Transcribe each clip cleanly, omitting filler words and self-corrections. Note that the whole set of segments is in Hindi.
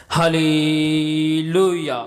Hallelujah.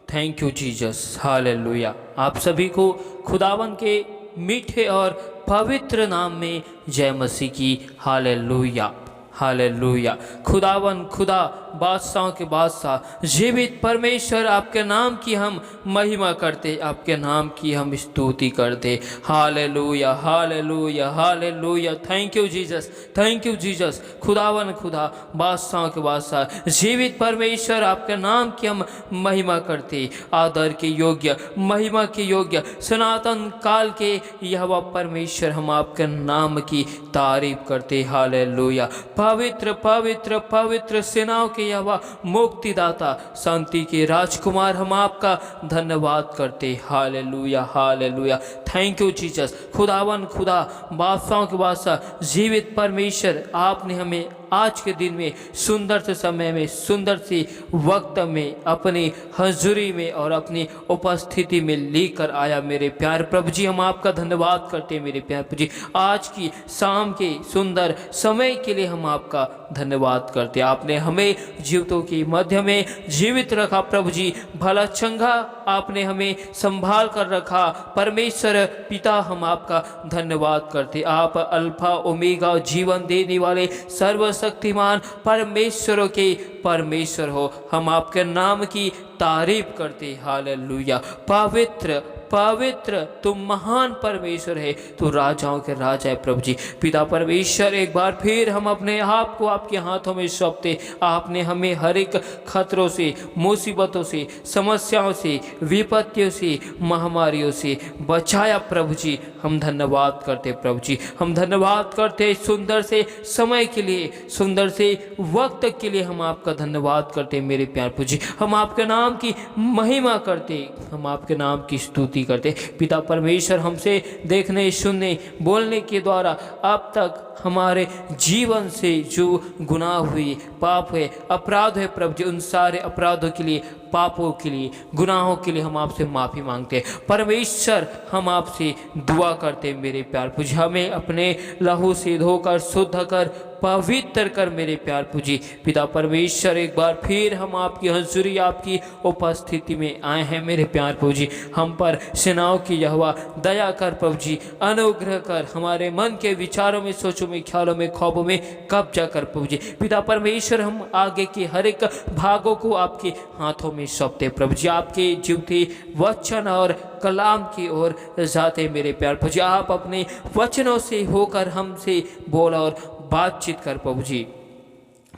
Thank you Jesus. Hallelujah. आप सभी को खुदावन के मीठे और पवित्र नाम में जय मसीह की। हालेलुया। हालेलुया। खुदावन खुदा बादशाहों के बादशाह जीवित परमेश्वर, आपके नाम की हम महिमा करते, आपके नाम की हम स्तुति करते। Hallelujah. Hallelujah. Hallelujah. Thank you Jesus. Thank you Jesus. खुदावन खुदा बादशाहों के बादशाह जीवित परमेश्वर, आपके नाम की हम महिमा करते। आदर के योग्य, महिमा के योग्य, सनातन काल के यहोवा परमेश्वर, हम आपके नाम की तारीफ करते। हालेलुया। पवित्र पवित्र पवित्र सेनाओं के यहोवा, मुक्तिदाता, शांति के राजकुमार, हम आपका धन्यवाद करते। Hallelujah. Hallelujah. Thank you Jesus. खुदावन खुदा बादशाहों के बादशाह जीवित परमेश्वर, आपने हमें आज के दिन में सुंदर से समय में, सुंदर सी वक्त में, अपनी हजूरी में और अपनी उपस्थिति में लेकर आया। मेरे प्यारे प्रभु जी, हम आपका धन्यवाद करते हैं। मेरे प्यारे प्रभु जी, आज की शाम के सुंदर समय के लिए हम आपका धन्यवाद करते हैं। आपने हमें जीवितों के मध्य में जीवित रखा प्रभु जी, भला चंगा आपने हमें संभाल कर रखा। परमेश्वर पिता, हम आपका धन्यवाद करते। आप अल्फा ओमेगा, जीवन देने वाले सर्वशक्तिमान परमेश्वरों के परमेश्वर हो। हम आपके नाम की तारीफ करते। हालेलुया। पवित्र पवित्र तुम महान परमेश्वर है, तू राजाओं के राजा है प्रभु जी। पिता परमेश्वर, एक बार फिर हम अपने आप को आपके हाथों में सौंपते। आपने हमें हर एक खतरों से, मुसीबतों से, समस्याओं से, विपत्तियों से, महामारियों से बचाया प्रभु जी। हम धन्यवाद करते प्रभु जी। हम धन्यवाद करते सुंदर से समय के लिए, सुंदर से वक्त के लिए हम आपका धन्यवाद करते मेरे प्यारे प्रभु जी। हम आपके नाम की महिमा करते, हम आपके नाम की स्तुति करते। पिता परमेश्वर, हमसे देखने, सुनने, बोलने के द्वारा अब तक हमारे जीवन से जो गुनाह हुई, पाप है, अपराध है प्रभु जी, उन सारे अपराधों के लिए, पापों के लिए, गुनाहों के लिए हम आपसे माफ़ी मांगते हैं। परमेश्वर, हम आपसे दुआ करते हैं मेरे प्यार पूजी, हमें अपने लहू से धोकर, शुद्ध कर, पवित्र कर मेरे प्यार पूजी। पिता परमेश्वर, एक बार फिर हम आपकी हजूरी, आपकी उपस्थिति में आए हैं मेरे प्यार पूजी। हम पर सेनाओं की यहोवा दया कर प्रभु जी, अनुग्रह कर, हमारे मन के विचारों में, सोचों में, ख्यालों में, ख्वाबों में कब्जा कर प्रभु जी। पिता परमेश्वर, हम आगे के हर एक भागों को आपके हाथों में सौंपते प्रभु जी। आपके जीवते वचन और कलाम की ओर जाते मेरे प्यार प्रभु जी। आप अपने वचनों से होकर हमसे बोला और बातचीत कर प्रभु जी।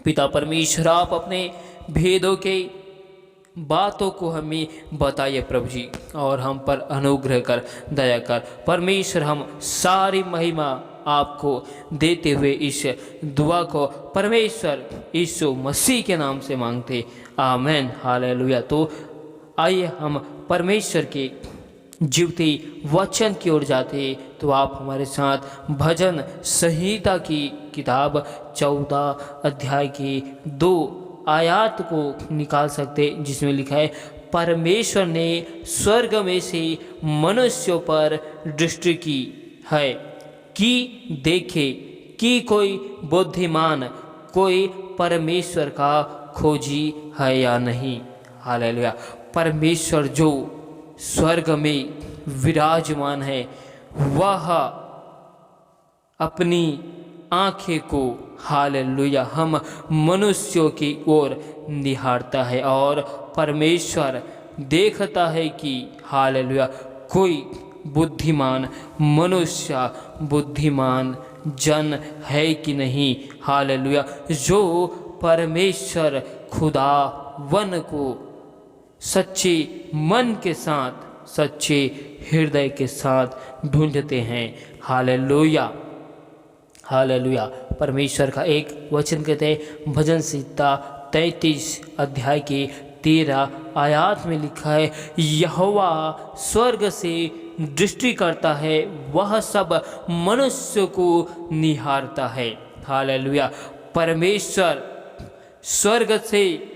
पिता परमेश्वर, आप अपने भेदों के बातों को हमें बताइए प्रभु जी, और हम पर अनुग्रह कर, दया कर परमेश्वर। हम सारी महिमा आपको देते हुए इस दुआ को परमेश्वर यीशु मसीह के नाम से मांगते, आमेन। हालेलुया। तो आइए हम परमेश्वर के जीवते वचन की ओर जाते। तो आप हमारे साथ भजन संहिता की किताब 14 अध्याय की 2 आयत को निकाल सकते, जिसमें लिखा है, परमेश्वर ने स्वर्ग में से मनुष्यों पर दृष्टि की है कि देखे कि कोई बुद्धिमान, कोई परमेश्वर का खोजी है या नहीं। हालेलुया। परमेश्वर जो स्वर्ग में विराजमान है, वह अपनी आंखें को, हालेलुया, हम मनुष्यों की ओर निहारता है और परमेश्वर देखता है कि हालेलुया कोई बुद्धिमान मनुष्य, बुद्धिमान जन है कि नहीं। हालेलुया। जो परमेश्वर खुदावन को सच्चे मन के साथ, सच्चे हृदय के साथ ढूंढते हैं। हालेलुया। हालेलुया। परमेश्वर का एक वचन कहते हैं, भजन संहिता 33 अध्याय के 13 आयत में लिखा है, यहोवा स्वर्ग से दृष्टि करता है, वह सब मनुष्य को निहारता है। हालेलुया। परमेश्वर स्वर्ग से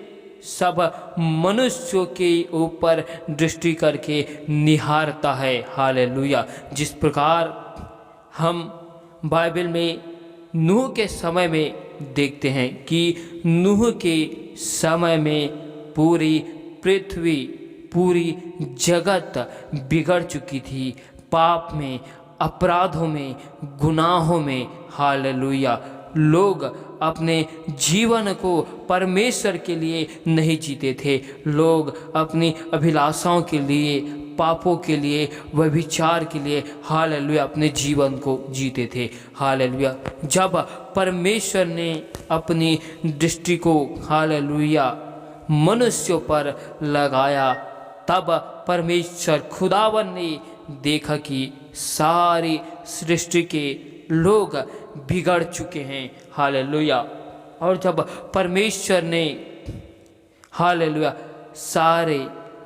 सब मनुष्यों के ऊपर दृष्टि करके निहारता है। हालेलुया। जिस प्रकार हम बाइबल में नूह के समय में देखते हैं कि नूह के समय में पूरी पृथ्वी, पूरी जगत बिगड़ चुकी थी, पाप में, अपराधों में, गुनाहों में। हालेलुया। लोग अपने जीवन को परमेश्वर के लिए नहीं जीते थे। लोग अपनी अभिलाषाओं के लिए, पापों के लिए, व्यभिचार के लिए, हालेलुया, अपने जीवन को जीते थे। हालेलुया। जब परमेश्वर ने अपनी दृष्टि को, हालेलुया, मनुष्यों पर लगाया, तब परमेश्वर खुदावन ने देखा कि सारी सृष्टि के लोग बिगड़ चुके हैं। हालेलुया। और जब परमेश्वर ने, हालेलुया, सारे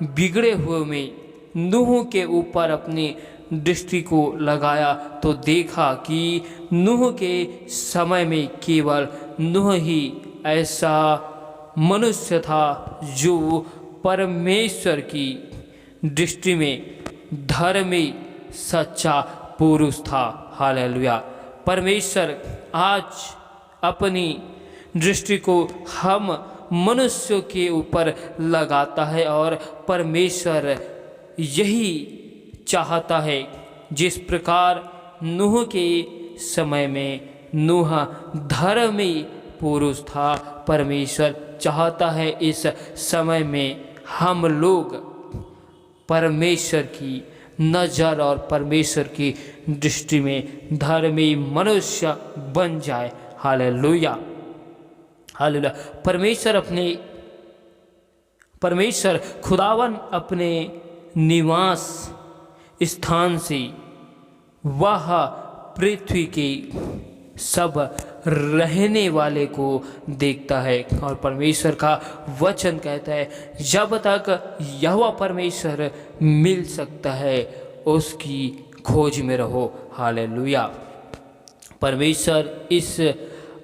बिगड़े हुए में नूह के ऊपर अपनी दृष्टि को लगाया, तो देखा कि नूह के समय में केवल नूह ही ऐसा मनुष्य था जो परमेश्वर की दृष्टि में धर्मी, सच्चा पुरुष था। हालेलुया। परमेश्वर आज अपनी दृष्टि को हम मनुष्यों के ऊपर लगाता है, और परमेश्वर यही चाहता है। जिस प्रकार नूह के समय में नूह धर्मी पुरुष था, परमेश्वर चाहता है इस समय में हम लोग परमेश्वर की नज़र और परमेश्वर की दृष्टि में धर्मी मनुष्य बन जाए। हालेलुया। हालेलुया। परमेश्वर खुदावन अपने निवास स्थान से वह पृथ्वी के सब रहने वाले को देखता है, और परमेश्वर का वचन कहता है जब तक यहोवा परमेश्वर मिल सकता है उसकी खोज में रहो। हालेलुया। परमेश्वर इस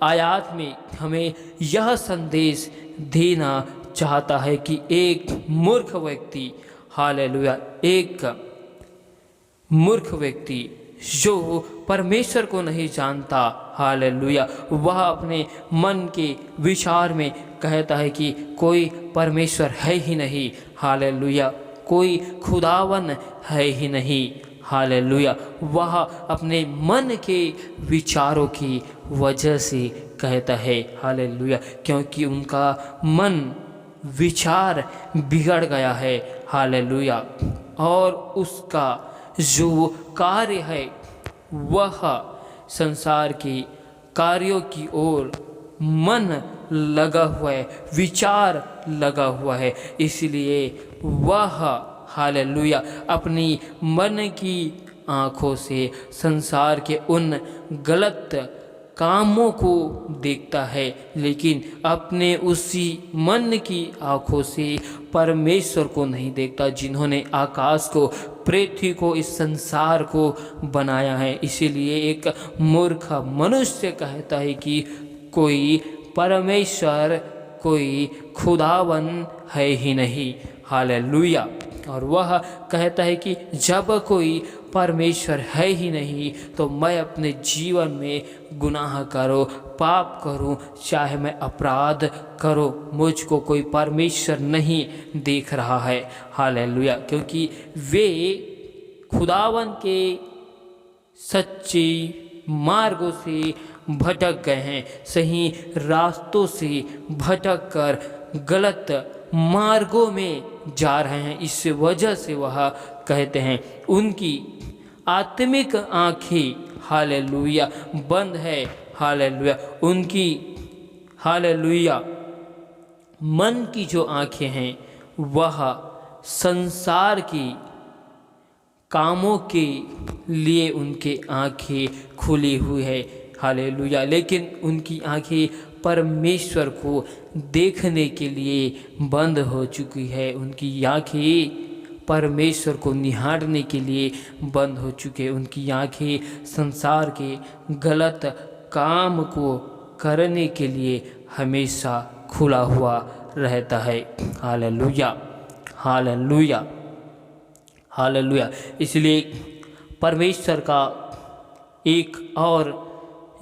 आयत में हमें यह संदेश देना चाहता है कि एक मूर्ख व्यक्ति, हालेलुया, एक मूर्ख व्यक्ति जो परमेश्वर को नहीं जानता, हालेलुया, वह अपने मन के विचार में कहता है कि कोई परमेश्वर है ही नहीं। हालेलुया। कोई खुदावन है ही नहीं। हालेलुया। वह अपने मन के विचारों की वजह से कहता है। हालेलुया। क्योंकि उनका मन विचार बिगड़ गया है। हालेलुया। और उसका जो कार्य है वह संसार के कार्यों की ओर मन लगा हुआ है, विचार लगा हुआ है। इसलिए वह, हालेलुया, अपनी मन की आँखों से संसार के उन गलत कामों को देखता है, लेकिन अपने उसी मन की आँखों से परमेश्वर को नहीं देखता, जिन्होंने आकाश को, पृथ्वी को, इस संसार को बनाया है। इसीलिए एक मूर्ख मनुष्य कहता है कि कोई परमेश्वर, कोई खुदावन है ही नहीं। हालेलुया। और वह कहता है कि जब कोई परमेश्वर है ही नहीं तो मैं अपने जीवन में गुनाह करूं, पाप करूं, चाहे मैं अपराध करूं, मुझको कोई परमेश्वर नहीं देख रहा है। हालेलुया। क्योंकि वे खुदावन के सच्चे मार्गों से भटक गए हैं, सही रास्तों से भटक कर गलत मार्गों में जा रहे हैं। इस वजह से वह कहते हैं उनकी आत्मिक आँखें, हालेलुया, बंद है। हालेलुया। उनकी, हालेलुया, मन की जो आँखें हैं वह संसार की कामों के लिए उनके आँखें खुली हुई है। हालेलुया। लेकिन उनकी आँखें परमेश्वर को देखने के लिए बंद हो चुकी है। उनकी आँखें परमेश्वर को निहारने के लिए बंद हो चुके हैं। उनकी आँखें संसार के गलत काम को करने के लिए हमेशा खुला हुआ रहता है। हालेलुया। हालेलुया। हालेलुया। इसलिए परमेश्वर का एक और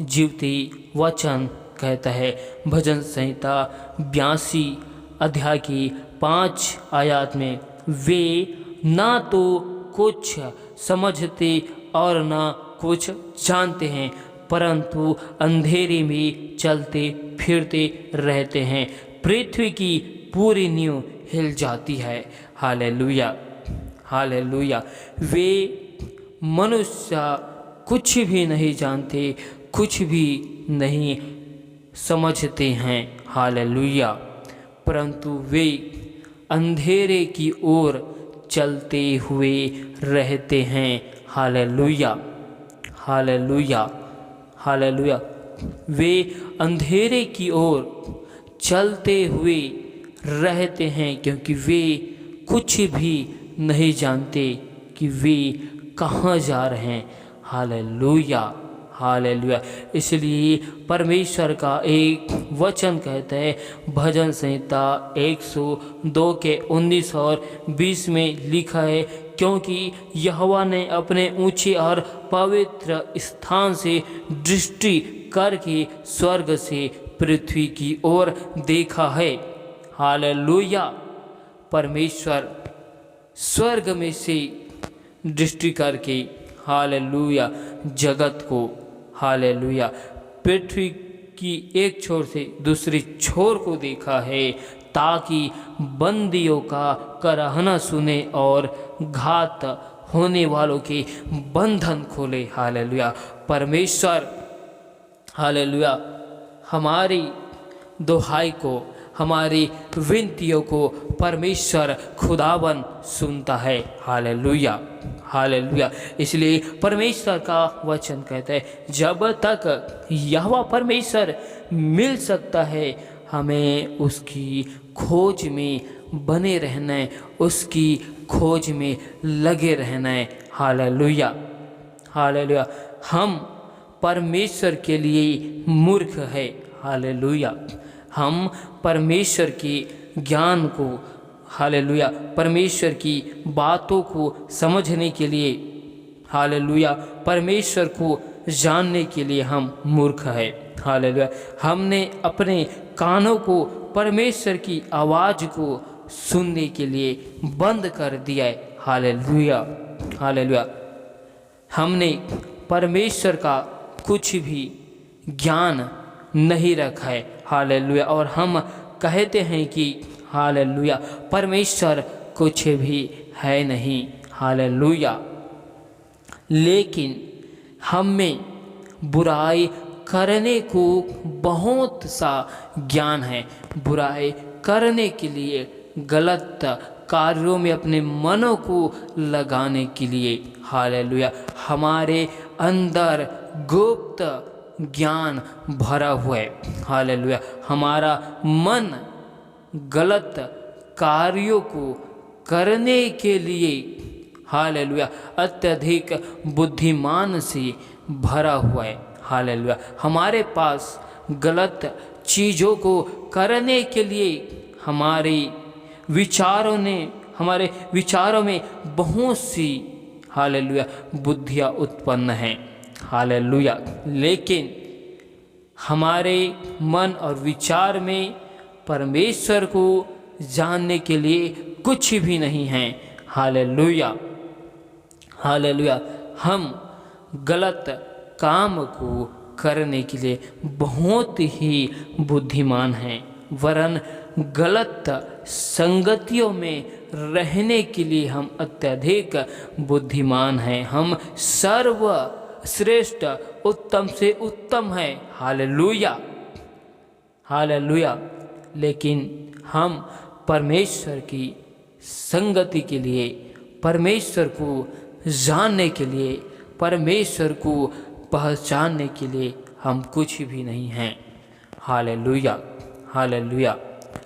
जीवती वचन कहता है भजन संहिता 82 अध्याय की 5 आयत में, वे ना तो कुछ समझते और ना कुछ जानते हैं, परंतु अंधेरे में चलते फिरते रहते हैं। पृथ्वी की पूरी नींव हिल जाती है। Hallelujah, hallelujah. वे मनुष्य कुछ भी नहीं जानते, कुछ भी नहीं समझते हैं। हालेलुया। परंतु वे अंधेरे की ओर चलते हुए रहते हैं। Hallelujah, hallelujah, hallelujah. वे अंधेरे की ओर चलते हुए रहते हैं क्योंकि वे कुछ भी नहीं जानते कि वे कहाँ जा रहे हैं। Hallelujah, hallelujah. इसलिए परमेश्वर का एक वचन कहता है, भजन संहिता 102 के 19 और 20 में लिखा है, क्योंकि यहोवा ने अपने ऊंचे और पवित्र स्थान से दृष्टि करके स्वर्ग से पृथ्वी की ओर देखा है। हालेलुया। परमेश्वर स्वर्ग में से दृष्टि करके, हालेलुया, जगत को, हालेलुया, पृथ्वी की एक छोर से दूसरी छोर को देखा है, ताकि बंदियों का कराहना सुने और घात होने वालों के बंधन खोले। हालेलुया। परमेश्वर, हालेलुया, हमारी दुहाई को, हमारी विनतियों को परमेश्वर खुदावन सुनता है। Hallelujah, hallelujah. इसलिए परमेश्वर का वचन कहता है, जब तक यहोवा परमेश्वर मिल सकता है, हमें उसकी खोज में बने रहना है, उसकी खोज में लगे रहना है। Hallelujah, hallelujah. हम परमेश्वर के लिए मूर्ख है। हालेलुया। हम परमेश्वर के ज्ञान को, हालेलुया, परमेश्वर की बातों को समझने के लिए, हालेलुया, परमेश्वर को जानने के लिए हम मूर्ख है। हालेलुया। हमने अपने कानों को परमेश्वर की आवाज़ को सुनने के लिए बंद कर दिया है। Hallelujah, hallelujah. हमने परमेश्वर का कुछ भी ज्ञान नहीं रखा है। हालेलुया। और हम कहते हैं कि हालेलुया, परमेश्वर कुछ भी है नहीं। हालेलुया। लेकिन हम में बुराई करने को बहुत सा ज्ञान है। बुराई करने के लिए, गलत कार्यों में अपने मनों को लगाने के लिए, हालेलुया, हमारे अंदर गुप्त ज्ञान भरा हुआ है। हालेलुया। हमारा मन गलत कार्यों को करने के लिए, हालेलुया, अत्यधिक बुद्धिमान से भरा हुआ है। हालेलुया। हमारे पास गलत चीज़ों को करने के लिए हमारे विचारों में बहुत सी, हालेलुया, बुद्धियाँ उत्पन्न हैं। हालेलुया। लेकिन हमारे मन और विचार में परमेश्वर को जानने के लिए कुछ भी नहीं है। Hallelujah, hallelujah. हम गलत काम को करने के लिए बहुत ही बुद्धिमान हैं, वरन गलत संगतियों में रहने के लिए हम अत्यधिक बुद्धिमान हैं। हम सर्वश्रेष्ठ, उत्तम से उत्तम हैं। Hallelujah, hallelujah. लेकिन हम परमेश्वर की संगति के लिए, परमेश्वर को जानने के लिए, परमेश्वर को पहचानने के लिए हम कुछ भी नहीं हैं। Hallelujah, hallelujah.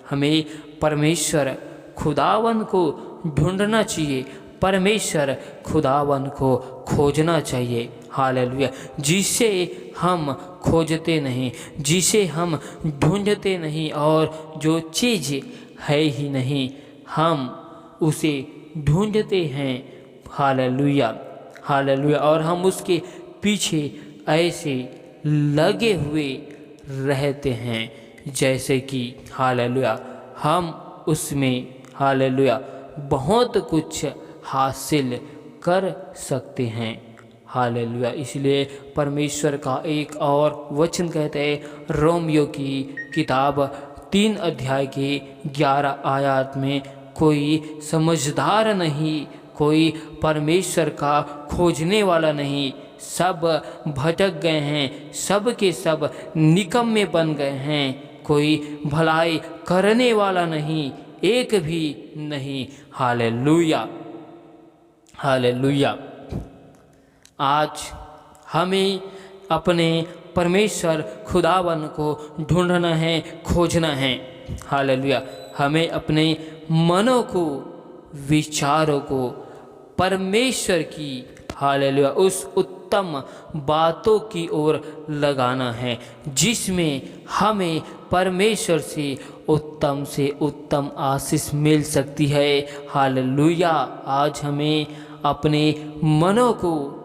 हमें परमेश्वर खुदावन को ढूंढना चाहिए, परमेश्वर खुदावन को खोजना चाहिए। हालेलुया। जिसे हम खोजते नहीं, जिसे हम ढूंढते नहीं, और जो चीज़ है ही नहीं हम उसे ढूंढते हैं। Hallelujah, hallelujah. और हम उसके पीछे ऐसे लगे हुए रहते हैं, जैसे कि हालेलुया हम उसमें हालेलुया बहुत कुछ हासिल कर सकते हैं। हालेलुया। इसलिए परमेश्वर का एक और वचन कहते हैं, रोमियो की किताब 3 अध्याय के 11 आयत में, कोई समझदार नहीं, कोई परमेश्वर का खोजने वाला नहीं, सब भटक गए हैं, सब के सब निकम्मे बन गए हैं, कोई भलाई करने वाला नहीं, एक भी नहीं। Hallelujah, hallelujah. आज हमें अपने परमेश्वर खुदावन को ढूंढना है, खोजना है। हालेलुया। हमें अपने मनों को, विचारों को परमेश्वर की हालेलुया उस उत्तम बातों की ओर लगाना है, जिसमें हमें परमेश्वर से उत्तम आशीष मिल सकती है। हालेलुया। आज हमें अपने मनों को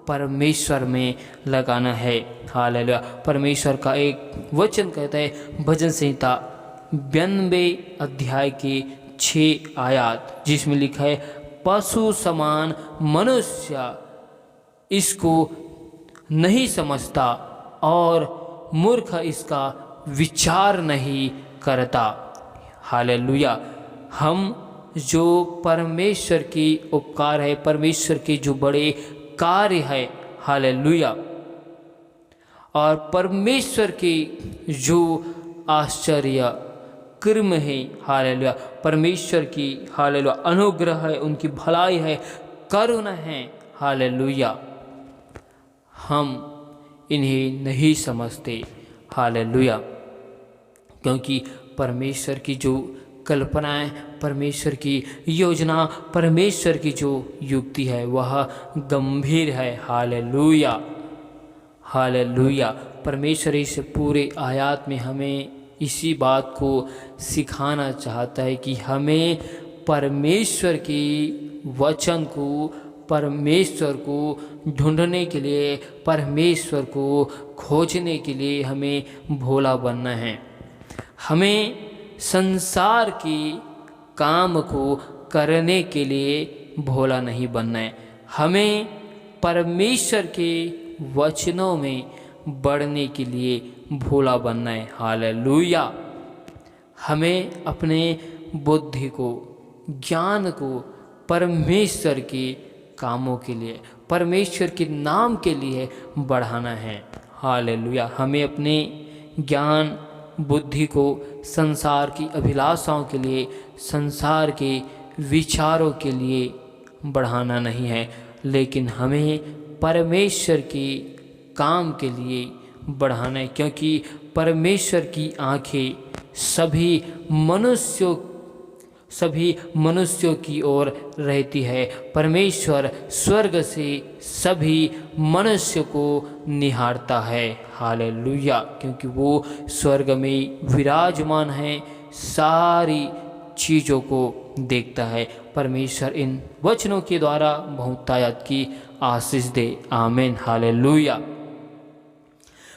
परमेश्वर में लगाना है। हालेलुया। परमेश्वर का एक वचन कहता है, भजन संहिता 92 अध्याय के 6 आयत, जिसमें लिखा है, पशु समान मनुष्य इसको नहीं समझता और मूर्ख इसका विचार नहीं करता। हालेलुया। हम जो परमेश्वर की उपकार है, परमेश्वर के जो बड़े कार्य है, हालेलुया, और परमेश्वर की जो आश्चर्य कर्म है, हालेलुया, परमेश्वर की हालेलुया अनुग्रह है, उनकी भलाई है, करुणा है, हालेलुया, हम इन्हें नहीं समझते। हालेलुया। क्योंकि परमेश्वर की जो कल्पनाएं, परमेश्वर की योजना, परमेश्वर की जो युक्ति है, वह गंभीर है। Hallelujah, hallelujah. परमेश्वर इस पूरे आयत में हमें इसी बात को सिखाना चाहता है कि हमें परमेश्वर के वचन को, परमेश्वर को ढूंढने के लिए, परमेश्वर को खोजने के लिए हमें भोला बनना है। हमें संसार के काम को करने के लिए भोला नहीं बनना है। हमें परमेश्वर के वचनों में बढ़ने के लिए भोला बनना है। हालेलुया। हमें अपने बुद्धि को, ज्ञान को परमेश्वर के कामों के लिए, परमेश्वर के नाम के लिए बढ़ाना है। हालेलुया। हमें अपने ज्ञान, बुद्धि को संसार की अभिलाषाओं के लिए, संसार के विचारों के लिए बढ़ाना नहीं है, लेकिन हमें परमेश्वर के काम के लिए बढ़ाना है। क्योंकि परमेश्वर की आंखें सभी मनुष्यों की ओर रहती है। परमेश्वर स्वर्ग से सभी मनुष्य को निहारता है। हालेलुया। क्योंकि वो स्वर्ग में विराजमान है, सारी चीज़ों को देखता है। परमेश्वर इन वचनों के द्वारा बहुतायत की आशीष दे। आमीन। Hallelujah,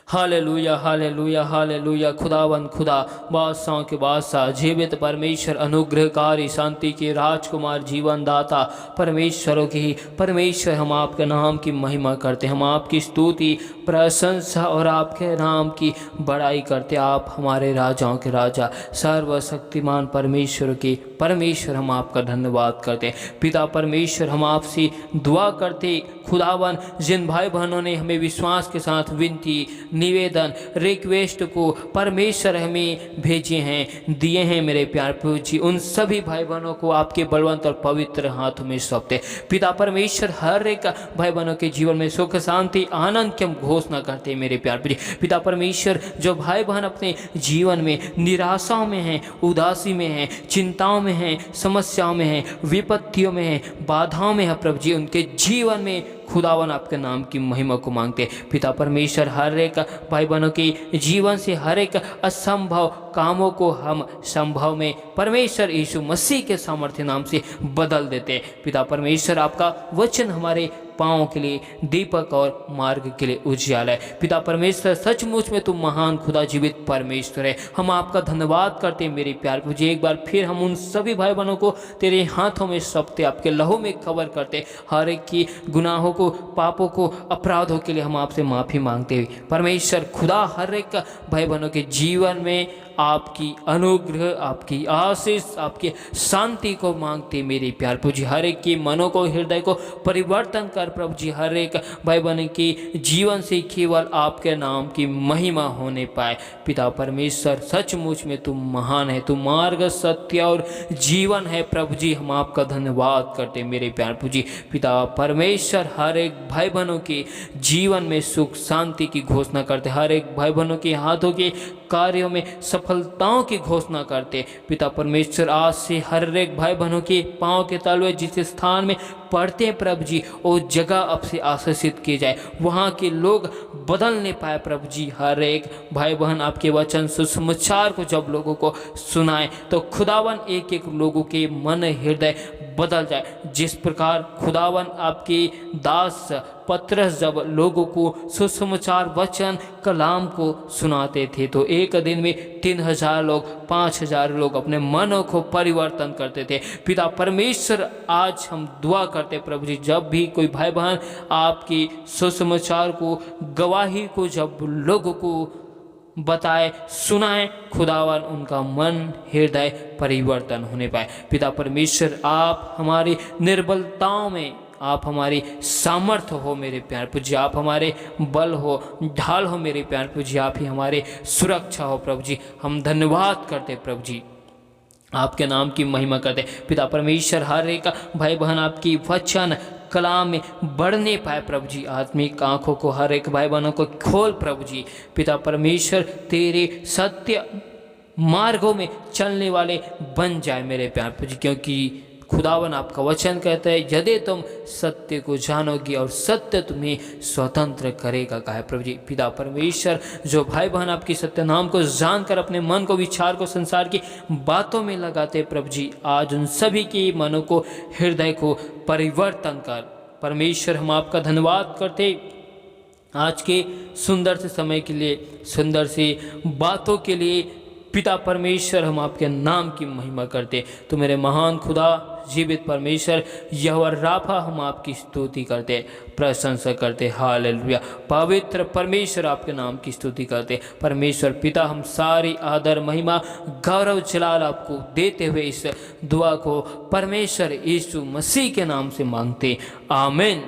hallelujah, hallelujah, hallelujah. खुदावंद खुदा, बादशाहों के बादशाह, जीवित परमेश्वर, अनुग्रहकारी, शांति के राजकुमार, जीवन दाता परमेश्वरों की परमेश्वर, हम आपके नाम की महिमा करते, हम आपकी स्तुति, प्रशंसा और आपके नाम की बड़ाई करते। आप हमारे राजाओं के राजा, सर्वशक्तिमान परमेश्वर के परमेश्वर, हम आपका धन्यवाद करते। पिता परमेश्वर, हम आपसे दुआ करते, खुदावन, जिन भाई बहनों ने हमें विश्वास के साथ विनती, निवेदन, रिक्वेस्ट को परमेश्वर हमें भेजे हैं, दिए हैं, मेरे प्यार प्रभु जी, उन सभी भाई बहनों को आपके बलवंत और पवित्र हाथों में सौंपते। पिता परमेश्वर, हर एक भाई बहनों के जीवन में सुख, शांति, आनंद की हम घोषणा करते हैं, मेरे प्यार प्रभु जी। पिता परमेश्वर, जो भाई बहन अपने जीवन में निराशाओं में हैं, उदासी में हैं, चिंताओं में हैं, समस्याओं में हैं, विपत्तियों में हैं, बाधाओं में है प्रभु जी, उनके जीवन में खुदावन आपके नाम की महिमा को मांगते। पिता परमेश्वर, हर एक भाई बहनों के जीवन से हर एक असंभव कामों को हम संभव में परमेश्वर यीशु मसीह के सामर्थ्य नाम से बदल देते। पिता परमेश्वर, आपका वचन हमारे पाँव के लिए दीपक और मार्ग के लिए उजियाला है। पिता परमेश्वर, सचमुच में तुम महान खुदा जीवित परमेश्वर है। हम आपका धन्यवाद करते हैं मेरे प्यार प्रभु जी। एक बार फिर हम उन सभी भाई बहनों को तेरे हाथों में सौंपते, आपके लहू में कवर करते, हर एक की गुनाहों को, पापों को, अपराधों के लिए हम आपसे माफ़ी मांगते हुए परमेश्वर खुदा हर एक भाई बहनों के जीवन में आपकी अनुग्रह, आपकी आशीष, आपकी शांति को मांगते मेरे प्यार प्रभु जी। हर एक के मनों को, हृदय को परिवर्तन कर प्रभु जी। हर एक भाई बहन के जीवन से केवल आपके नाम की महिमा होने पाए। पिता परमेश्वर, सचमुच में तुम महान है, तुम मार्ग, सत्य और जीवन है प्रभु जी। हम आपका धन्यवाद करते मेरे प्यार प्रभु जी। पिता परमेश्वर, हर एक भाई बहनों के जीवन में सुख शांति की घोषणा करते, हर एक भाई बहनों के हाथों के कार्यों में सफलताओं की घोषणा करते। पिता परमेश्वर, आज से हर एक भाई बहनों के पांव के तलवे जिस स्थान में पढ़ते हैं प्रभु जी, वो जगह अब से आशीषित की जाए, वहाँ के लोग बदलने पाए प्रभु जी। हर एक भाई बहन आपके वचन सुसमाचार को जब लोगों को सुनाए तो खुदावन एक एक लोगों के मन हृदय बदल जाए। जिस प्रकार खुदावन आपके दास पतरस जब लोगों को सुसमाचार वचन कलाम को सुनाते थे तो एक दिन में 3000 लोग, 5000 लोग अपने मनों को परिवर्तन करते थे। पिता परमेश्वर, आज हम दुआ करते प्रभु जी, जब भी कोई भाई बहन आपकी सुसमाचार को, गवाही को जब लोगों को बताए, सुनाए, खुदावन उनका मन हृदय परिवर्तन होने पाए। पिता परमेश्वर, आप हमारी निर्बलताओं में आप हमारी सामर्थ्य हो मेरे प्यार पूज्य, आप हमारे बल हो, ढाल हो मेरे प्यार पूज्य, आप ही हमारे सुरक्षा हो प्रभु जी। हम धन्यवाद करते प्रभु जी, आपके नाम की महिमा करते। पिता परमेश्वर, हर एक भाई बहन आपकी वचन कलाम में बढ़ने पाए प्रभु जी। आत्मिक आंखों को हर एक भाई बहनों को खोल प्रभु जी। पिता परमेश्वर, तेरे सत्य मार्गों में चलने वाले बन जाए मेरे प्यार प्रभु जी, क्योंकि खुदावन आपका वचन कहता है, यदि तुम सत्य को जानोगी और सत्य तुम्हें स्वतंत्र करेगा, कहा प्रभु जी। पिता परमेश्वर, जो भाई बहन आपकी सत्य नाम को जानकर अपने मन को, विचार को संसार की बातों में लगाते प्रभु जी, आज उन सभी के मनों को, हृदय को परिवर्तन कर। परमेश्वर, हम आपका धन्यवाद करते आज के सुंदर से समय के लिए, सुंदर सी बातों के लिए। पिता परमेश्वर, हम आपके नाम की महिमा करते। तो मेरे महान खुदा जीवित परमेश्वर यहोवा राफा, हम आपकी स्तुति करते, प्रशंसा करते। हालेलुया। पवित्र परमेश्वर, आपके नाम की स्तुति करते। परमेश्वर पिता, हम सारी आदर, महिमा, गौरव, जलाल आपको देते हुए इस दुआ को परमेश्वर यीशु मसीह के नाम से मांगते। आमीन।